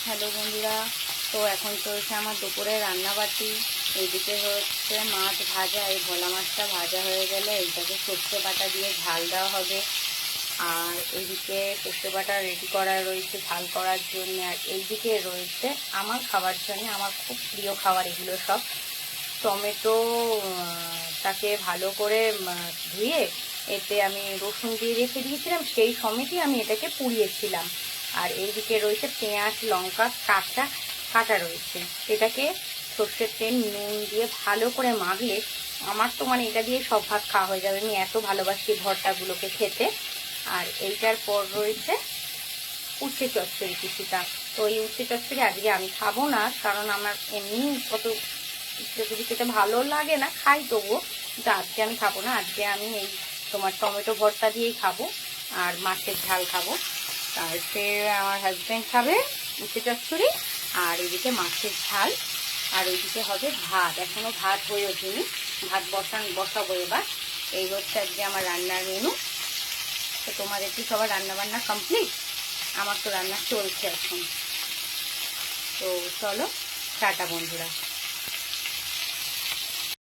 Hello বন্ধুরা, তো এখন চলছে আমার দুপুরে রান্নাবাটি। এইদিকে হচ্ছে মাছ ভাজা, এই ভোলা মাছটা ভাজা হয়ে গেলে এইটাকে সর্ষে বাটা দিয়ে ঝাল দেওয়া হবে। আর এইদিকে সর্ষে বাটা রেডি করা রয়েছে ঝাল করার জন্য। আর এইদিকে রয়েছে আমার খাবার জন্য, আমার খুব প্রিয় খাবার এগুলো সব। টমেটো তাকে ভালো করে ধুয়ে এতে আমি রসুন দিয়ে রেখে দিয়েছিলাম, সেই সমেতই আমি এটাকে পুড়িয়েছিলাম। আর এইদিকে রয়েছে পেঁয়াজ লঙ্কা কাটা রয়েছে। এটাকে সর্ষের তেল নুন দিয়ে ভালো করে মাখলে আমার তো এটা দিয়ে সব ভাত খাওয়া হয়ে যাবে। আমি এত ভালোবাসি ভর্তাগুলোকে খেতে। আর এইটার পর রয়েছে উচ্ছে চচ্চড়ি কিছুটা। তো এই উচ্ছে চচ্চড়ি আজকে আমি খাবো না, কারণ আমার এমনি কত চচ্চড়ি খেতে ভালো লাগে না, খাই তবুও, কিন্তু আজকে আমি খাবো না। আজকে আমি এই তোমার টমেটো ভর্তা দিয়েই খাবো আর মাছের ঝাল খাবো। আর সে আমার হাজব্যান্ড খাবে উচ্ছে চচ্চড়ি আর এদিকে মাছের ঝাল। আর ওইদিকে হবে ভাত, এখনো ভাত হয়ে ওঠেনি, ভাত বসাবো এবার। এই হচ্ছে আজকে আমার রান্নার মেনু। তো তোমাদের কি সবার রান্না বান্না কমপ্লিট? আমার তো রান্না চলছে এখন। তো চলো, টাটা বন্ধুরা।